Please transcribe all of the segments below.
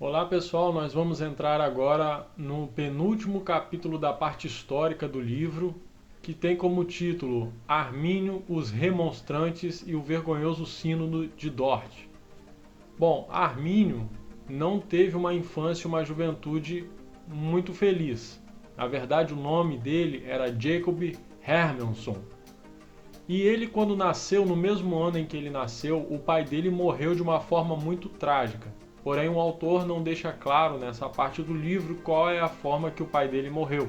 Olá pessoal, nós vamos entrar agora no penúltimo capítulo da parte histórica do livro, que tem como título Armínio, os Remonstrantes e o Vergonhoso Sínodo de Dort. Bom, Armínio não teve uma infância e uma juventude muito feliz. Na verdade, o nome dele era Jacob Hermansson. E ele, quando nasceu, no mesmo ano em que ele nasceu, o pai dele morreu de uma forma muito trágica. Porém, o autor não deixa claro nessa parte do livro qual é a forma que o pai dele morreu.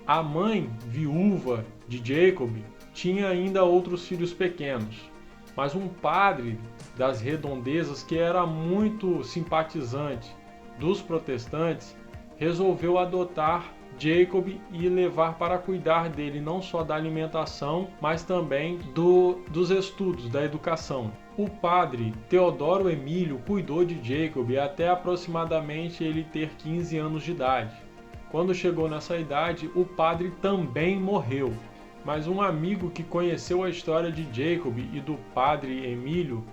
A mãe, viúva de Jacob, tinha ainda outros filhos pequenos, mas um padre das redondezas, que era muito simpatizante dos protestantes, resolveu adotar Jacob e levar para cuidar dele não só da alimentação, mas também dos estudos, da educação. O padre Teodoro Emílio cuidou de Jacob até aproximadamente ele ter 15 anos de idade. Quando chegou nessa idade, o padre também morreu. Mas um amigo que conheceu a história de Jacob e do padre Emílio,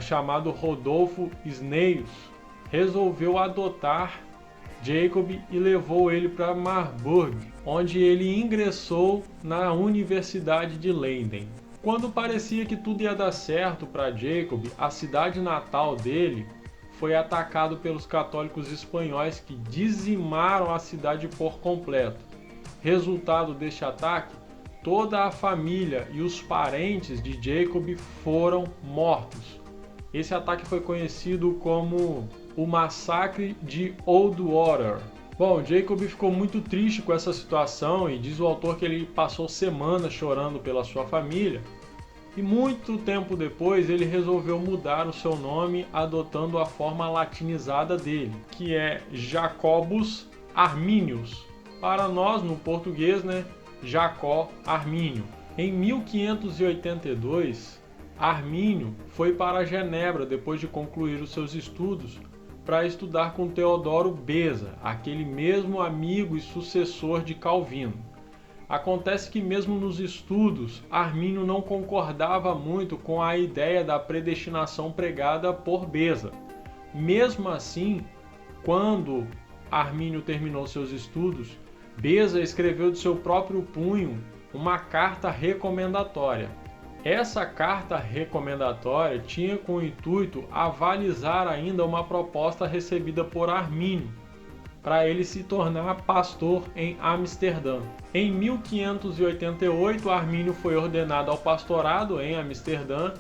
chamado Rodolfo Sneius, resolveu adotar Jacob e levou ele para Marburg, onde ele ingressou na Universidade de Leiden. Quando parecia que tudo ia dar certo para Jacob, a cidade natal dele foi atacado pelos católicos espanhóis que dizimaram a cidade por completo. Resultado deste ataque, toda a família e os parentes de Jacob foram mortos. Esse ataque foi conhecido como o Massacre de Oldwater. Bom, Jacob ficou muito triste com essa situação e diz o autor que ele passou semanas chorando pela sua família. E muito tempo depois ele resolveu mudar o seu nome, adotando a forma latinizada dele, que é Jacobus Arminius. Para nós, no português, Jacó Armínio. Em 1582, Armínio foi para Genebra depois de concluir os seus estudos para estudar com Teodoro Beza, aquele mesmo amigo e sucessor de Calvino. Acontece que mesmo nos estudos, Armínio não concordava muito com a ideia da predestinação pregada por Beza. Mesmo assim, quando Armínio terminou seus estudos, Beza escreveu de seu próprio punho uma carta recomendatória. Essa carta recomendatória tinha como intuito avalizar ainda uma proposta recebida por Armínio, para ele se tornar pastor em Amsterdã. Em 1588, Armínio foi ordenado ao pastorado em Amsterdã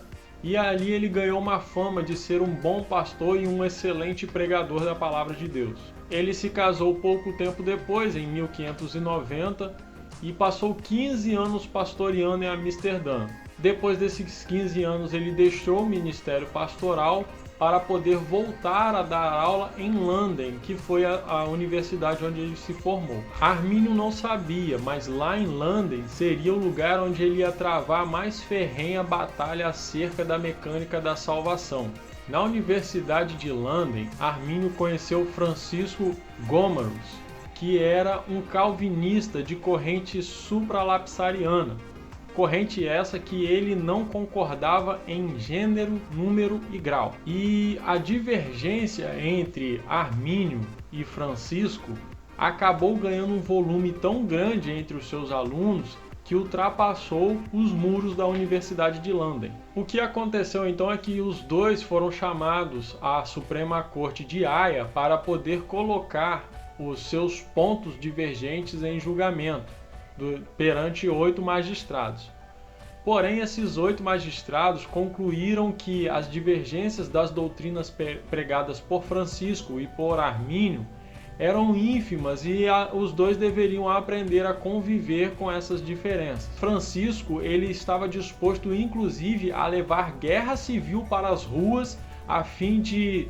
e ali ele ganhou uma fama de ser um bom pastor e um excelente pregador da palavra de Deus. Ele se casou pouco tempo depois, em 1590, e passou 15 anos pastoreando em Amsterdã. Depois desses 15 anos, ele deixou o ministério pastoral para poder voltar a dar aula em Landen, que foi a universidade onde ele se formou. Armínio não sabia, mas lá em Landen seria o lugar onde ele ia travar a mais ferrenha batalha acerca da mecânica da salvação. Na Universidade de Landen, Armínio conheceu Francisco Gomarus, que era um calvinista de corrente supralapsariana. Corrente essa que ele não concordava em gênero, número e grau. E a divergência entre Armínio e Francisco acabou ganhando um volume tão grande entre os seus alunos que ultrapassou os muros da Universidade de Landen. O que aconteceu então é que os dois foram chamados à Suprema Corte de Haia para poder colocar os seus pontos divergentes em julgamento perante 8 magistrados. Porém, esses 8 magistrados concluíram que as divergências das doutrinas pregadas por Francisco e por Armínio eram ínfimas e os dois deveriam aprender a conviver com essas diferenças. Francisco ele estava disposto, inclusive, a levar guerra civil para as ruas a fim de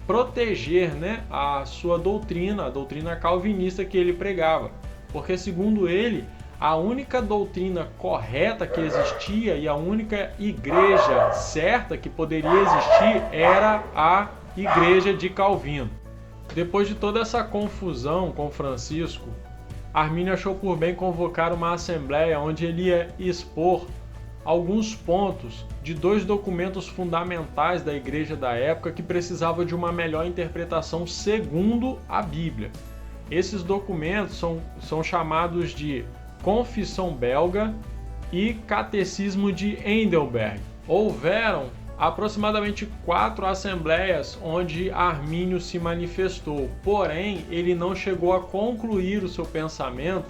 proteger a sua doutrina, a doutrina calvinista que ele pregava. Porque, segundo ele, a única doutrina correta que existia e a única igreja certa que poderia existir era a igreja de Calvino. Depois de toda essa confusão com Francisco, Armínio achou por bem convocar uma assembleia onde ele ia expor alguns pontos de dois documentos fundamentais da igreja da época que precisavam de uma melhor interpretação segundo a Bíblia. Esses documentos são chamados de Confissão Belga e Catecismo de Heidelberg. Houveram aproximadamente 4 assembleias onde Armínio se manifestou, porém ele não chegou a concluir o seu pensamento,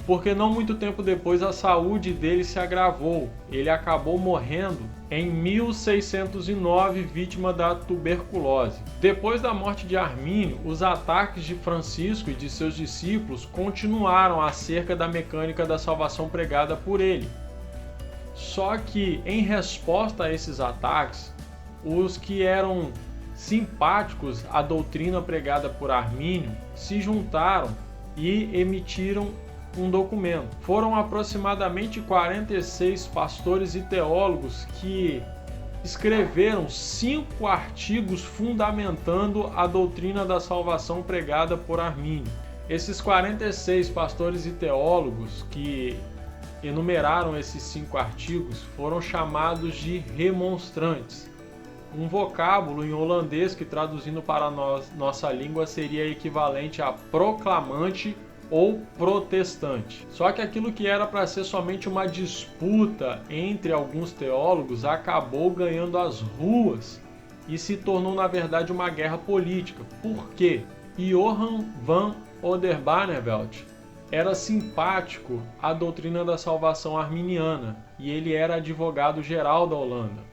porque não muito tempo depois a saúde dele se agravou. Ele acabou morrendo em 1609, vítima da tuberculose. Depois da morte de Armínio, os ataques de Francisco e de seus discípulos continuaram acerca da mecânica da salvação pregada por ele. Só que, em resposta a esses ataques, os que eram simpáticos à doutrina pregada por Armínio se juntaram e emitiram um documento. Foram aproximadamente 46 pastores e teólogos que escreveram 5 artigos fundamentando a doutrina da salvação pregada por Armínio. Esses 46 pastores e teólogos que enumeraram esses 5 artigos foram chamados de remonstrantes, um vocábulo em holandês que traduzindo para nossa língua seria equivalente a proclamante ou protestante. Só que aquilo que era para ser somente uma disputa entre alguns teólogos acabou ganhando as ruas e se tornou na verdade uma guerra política. Por quê? Johan van Oldenbarnevelt era simpático à doutrina da salvação arminiana e ele era advogado-geral da Holanda.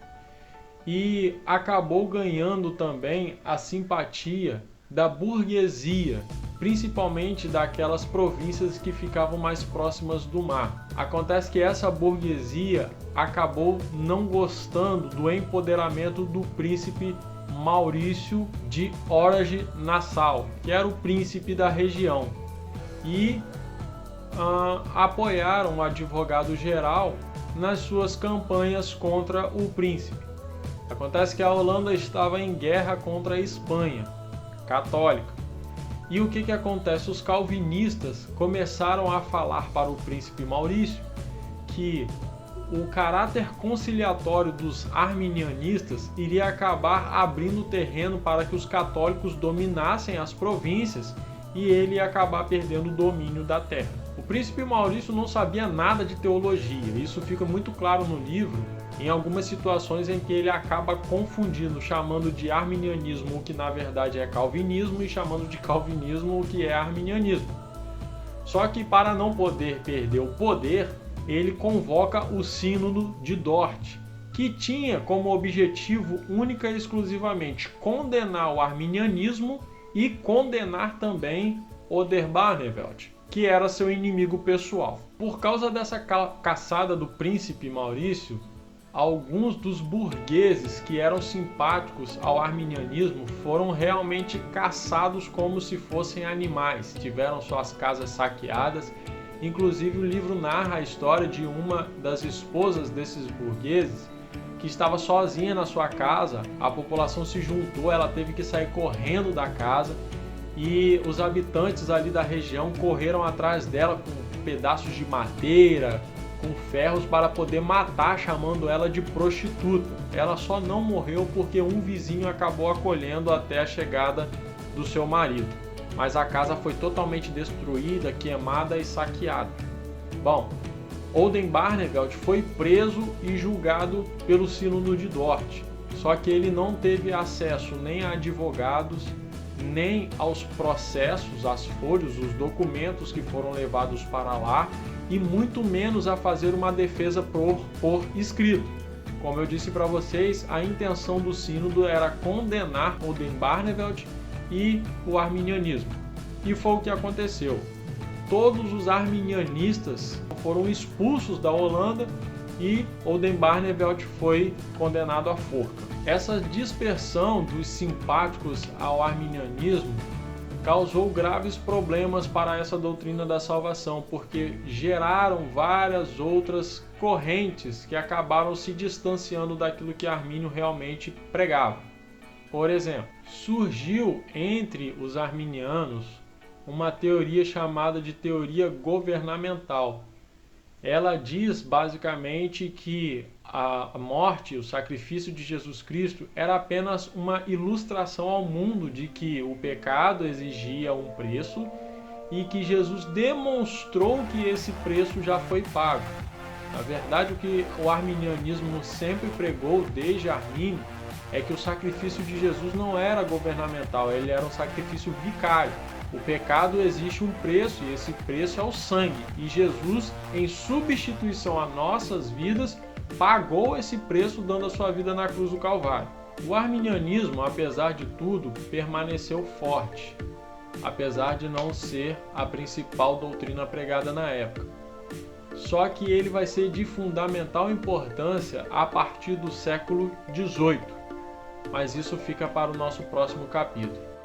E acabou ganhando também a simpatia da burguesia, principalmente daquelas províncias que ficavam mais próximas do mar. Acontece que essa burguesia acabou não gostando do empoderamento do príncipe Maurício de Orange-Nassau, que era o príncipe da região, e apoiaram o advogado-geral nas suas campanhas contra o príncipe. Acontece que a Holanda estava em guerra contra a Espanha católica. E o que acontece? Os calvinistas começaram a falar para o príncipe Maurício que o caráter conciliatório dos arminianistas iria acabar abrindo terreno para que os católicos dominassem as províncias e ele ia acabar perdendo o domínio da terra. O príncipe Maurício não sabia nada de teologia, isso fica muito claro no livro, em algumas situações em que ele acaba confundindo, chamando de arminianismo o que na verdade é calvinismo e chamando de calvinismo o que é arminianismo. Só que para não poder perder o poder, ele convoca o Sínodo de Dort, que tinha como objetivo única e exclusivamente condenar o arminianismo e condenar também Oldenbarnevelt, que era seu inimigo pessoal. Por causa dessa caçada do príncipe Maurício, alguns dos burgueses que eram simpáticos ao arminianismo foram realmente caçados como se fossem animais, tiveram suas casas saqueadas. Inclusive o livro narra a história de uma das esposas desses burgueses que estava sozinha na sua casa, a população se juntou, ela teve que sair correndo da casa e os habitantes ali da região correram atrás dela com pedaços de madeira, com ferros para poder matar, chamando ela de prostituta. Ela só não morreu porque um vizinho acabou acolhendo até a chegada do seu marido. Mas a casa foi totalmente destruída, queimada e saqueada. Bom, Oldenbarnevelt foi preso e julgado pelo Sínodo de Dort. Só que ele não teve acesso nem a advogados, nem aos processos, às folhas, os documentos que foram levados para lá, e muito menos a fazer uma defesa por escrito. Como eu disse para vocês, a intenção do sínodo era condenar Oldenbarnevelt e o arminianismo. E foi o que aconteceu. Todos os arminianistas foram expulsos da Holanda e Oldenbarnevelt foi condenado à forca. Essa dispersão dos simpáticos ao arminianismo causou graves problemas para essa doutrina da salvação, porque geraram várias outras correntes que acabaram se distanciando daquilo que Armínio realmente pregava. Por exemplo, surgiu entre os arminianos uma teoria chamada de teoria governamental, ela diz basicamente que a morte, o sacrifício de Jesus Cristo era apenas uma ilustração ao mundo de que o pecado exigia um preço e que Jesus demonstrou que esse preço já foi pago. Na verdade, o que o arminianismo sempre pregou desde Armínio é que o sacrifício de Jesus não era governamental, ele era um sacrifício vicário. O pecado existe um preço e esse preço é o sangue. E Jesus, em substituição a nossas vidas, pagou esse preço dando a sua vida na cruz do Calvário. O arminianismo, apesar de tudo, permaneceu forte, apesar de não ser a principal doutrina pregada na época. Só que ele vai ser de fundamental importância a partir do século XVIII. Mas isso fica para o nosso próximo capítulo.